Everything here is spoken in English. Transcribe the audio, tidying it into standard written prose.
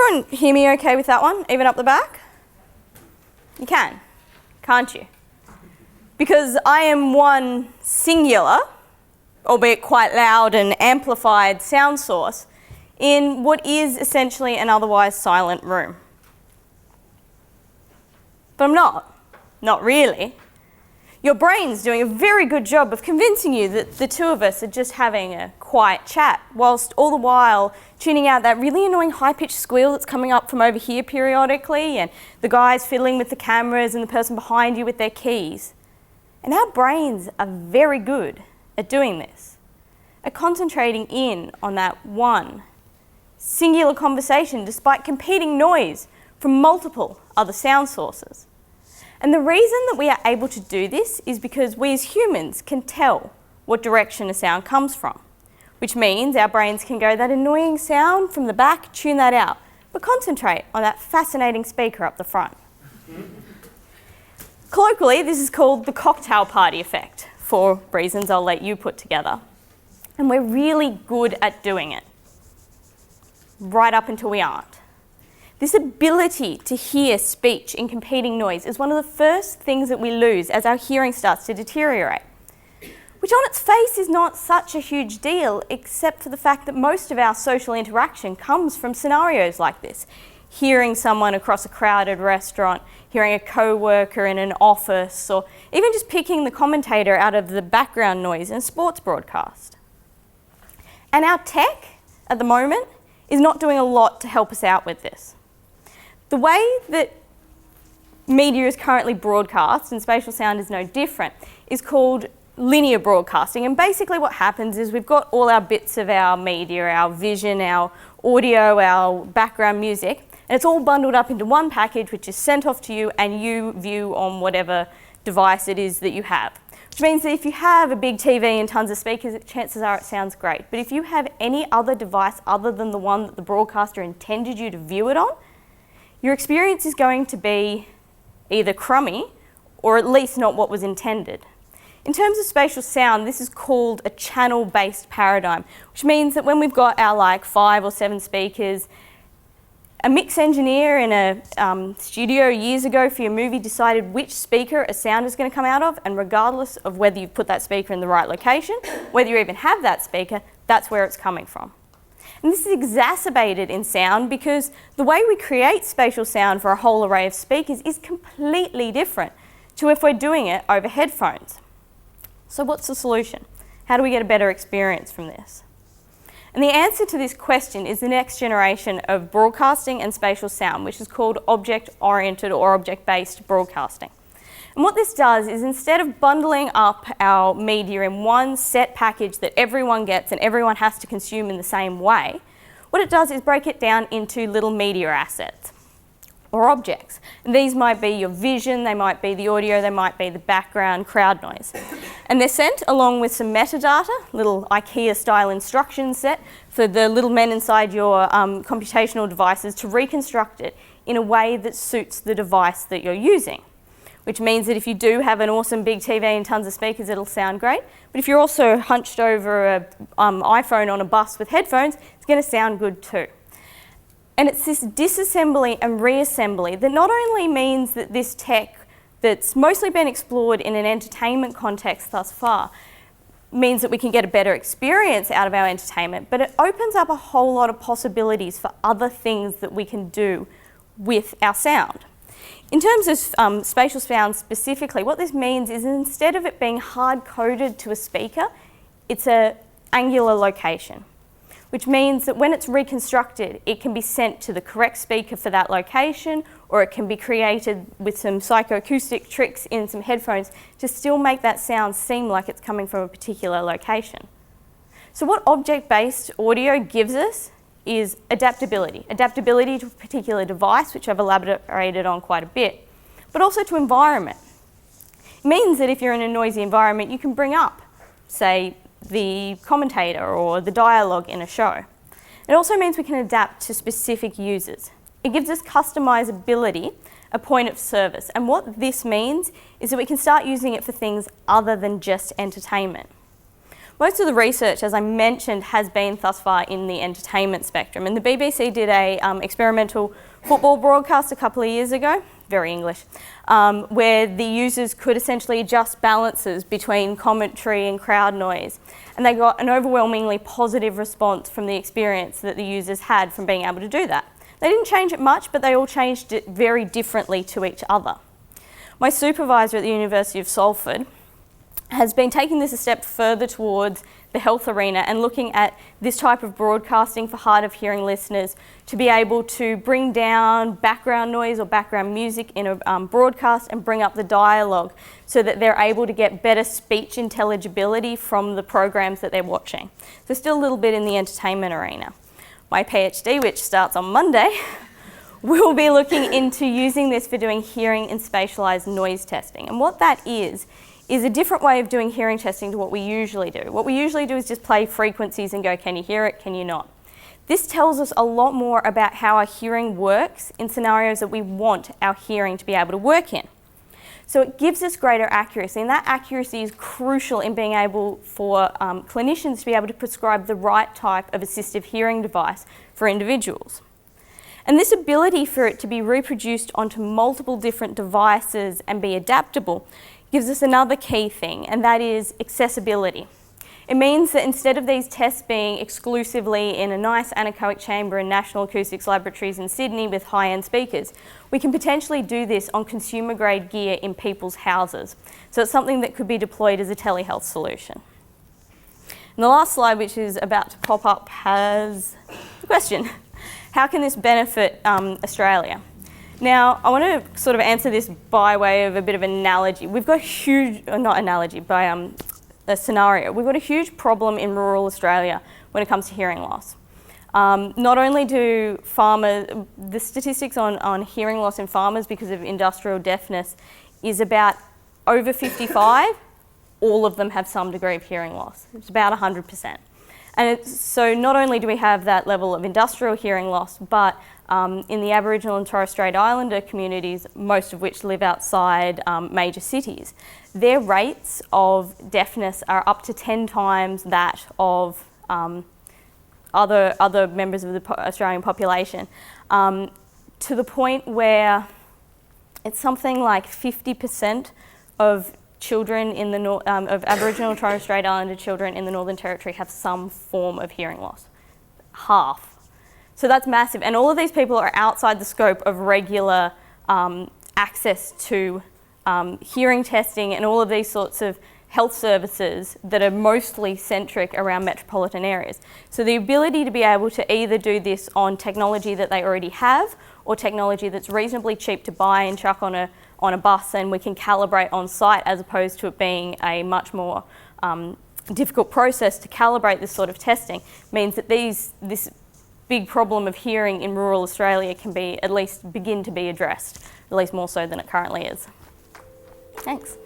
everyone hear me okay with that one, even up the back? You can, can't you? Because I am one singular, albeit quite loud and amplified sound source in what is essentially an otherwise silent room. But I'm not really. Your brain's doing a very good job of convincing you that the two of us are just having a quiet chat, whilst all the while tuning out that really annoying high-pitched squeal that's coming up from over here periodically, and the guys fiddling with the cameras and the person behind you with their keys. And our brains are very good at doing this, at concentrating in on that one singular conversation despite competing noise from multiple other sound sources. And the reason that we are able to do this is because we as humans can tell what direction a sound comes from, which means our brains can go, that annoying sound from the back, tune that out, but concentrate on that fascinating speaker up the front. Colloquially, this is called the cocktail party effect, for reasons I'll let you put together. And we're really good at doing it, right up until we aren't. This ability to hear speech in competing noise is one of the first things that we lose as our hearing starts to deteriorate, which on its face is not such a huge deal, except for the fact that most of our social interaction comes from scenarios like this. Hearing someone across a crowded restaurant, hearing a co-worker in an office, or even just picking the commentator out of the background noise in a sports broadcast. And our tech, at the moment, is not doing a lot to help us out with this. The way that media is currently broadcast, and spatial sound is no different, is called linear broadcasting. And basically what happens is we've got all our bits of our media, our vision, our audio, our background music, and it's all bundled up into one package which is sent off to you and you view on whatever device it is that you have. Which means that if you have a big TV and tons of speakers, chances are it sounds great. But if you have any other device other than the one that the broadcaster intended you to view it on, your experience is going to be either crummy or at least not what was intended. In terms of spatial sound, this is called a channel-based paradigm, which means that when we've got our 5 or 7 speakers, a mix engineer in a studio years ago for your movie decided which speaker a sound is going to come out of, and regardless of whether you've put that speaker in the right location, whether you even have that speaker, that's where it's coming from. And this is exacerbated in sound because the way we create spatial sound for a whole array of speakers is completely different to if we're doing it over headphones. So what's the solution? How do we get a better experience from this? And the answer to this question is the next generation of broadcasting and spatial sound, which is called object-oriented or object-based broadcasting. And what this does is instead of bundling up our media in one set package that everyone gets and everyone has to consume in the same way, what it does is break it down into little media assets or objects. And these might be your vision, they might be the audio, they might be the background crowd noise. And they're sent along with some metadata, little IKEA-style instruction set for the little men inside your computational devices to reconstruct it in a way that suits the device that you're using. Which means that if you do have an awesome big TV and tons of speakers, it'll sound great. But if you're also hunched over an iPhone on a bus with headphones, it's going to sound good too. And it's this disassembly and reassembly that not only means that this tech that's mostly been explored in an entertainment context thus far means that we can get a better experience out of our entertainment, but it opens up a whole lot of possibilities for other things that we can do with our sound. In terms of spatial sound specifically, what this means is instead of it being hard-coded to a speaker, it's an angular location, which means that when it's reconstructed, it can be sent to the correct speaker for that location, or it can be created with some psychoacoustic tricks in some headphones to still make that sound seem like it's coming from a particular location. So what object-based audio gives us is adaptability. Adaptability to a particular device, which I've elaborated on quite a bit, but also to environment. It means that if you're in a noisy environment, you can bring up, say, the commentator or the dialogue in a show. It also means we can adapt to specific users. It gives us customizability, a point of service. And what this means is that we can start using it for things other than just entertainment. Most of the research, as I mentioned, has been thus far in the entertainment spectrum. And the BBC did a experimental football broadcast a couple of years ago, very English, where the users could essentially adjust balances between commentary and crowd noise. And they got an overwhelmingly positive response from the experience that the users had from being able to do that. They didn't change it much, but they all changed it very differently to each other. My supervisor at the University of Salford has been taking this a step further towards the health arena and looking at this type of broadcasting for hard of hearing listeners to be able to bring down background noise or background music in a broadcast and bring up the dialogue so that they're able to get better speech intelligibility from the programs that they're watching. So still a little bit in the entertainment arena. My PhD, which starts on Monday, will be looking into using this for doing hearing and spatialised noise testing. And what that is a different way of doing hearing testing to what we usually do. What we usually do is just play frequencies and go, can you hear it, can you not? This tells us a lot more about how our hearing works in scenarios that we want our hearing to be able to work in. So it gives us greater accuracy, and that accuracy is crucial in being able for clinicians to be able to prescribe the right type of assistive hearing device for individuals. And this ability for it to be reproduced onto multiple different devices and be adaptable gives us another key thing, and that is accessibility. It means that instead of these tests being exclusively in a nice anechoic chamber in National Acoustics Laboratories in Sydney with high-end speakers, we can potentially do this on consumer-grade gear in people's houses. So it's something that could be deployed as a telehealth solution. And the last slide, which is about to pop up, has the question: how can this benefit Australia? Now, I want to sort of answer this by way of a bit of an analogy. We've got a huge, not analogy, by a scenario. We've got a huge problem in rural Australia when it comes to hearing loss. Not only do the statistics on hearing loss in farmers because of industrial deafness is about over 55, all of them have some degree of hearing loss. It's about 100%. And so not only do we have that level of industrial hearing loss, but in the Aboriginal and Torres Strait Islander communities, most of which live outside major cities, their rates of deafness are up to 10 times that of other members of the Australian population, to the point where it's something like 50% of children in the of Aboriginal and Torres Strait Islander children in the Northern Territory have some form of hearing loss. Half. So that's massive, and all of these people are outside the scope of regular access to hearing testing and all of these sorts of health services that are mostly centric around metropolitan areas. So the ability to be able to either do this on technology that they already have or technology that's reasonably cheap to buy and chuck on a bus and we can calibrate on site, as opposed to it being a much more difficult process to calibrate this sort of testing, means that this big problem of hearing in rural Australia can be at least begin to be addressed, at least more so than it currently is. Thanks.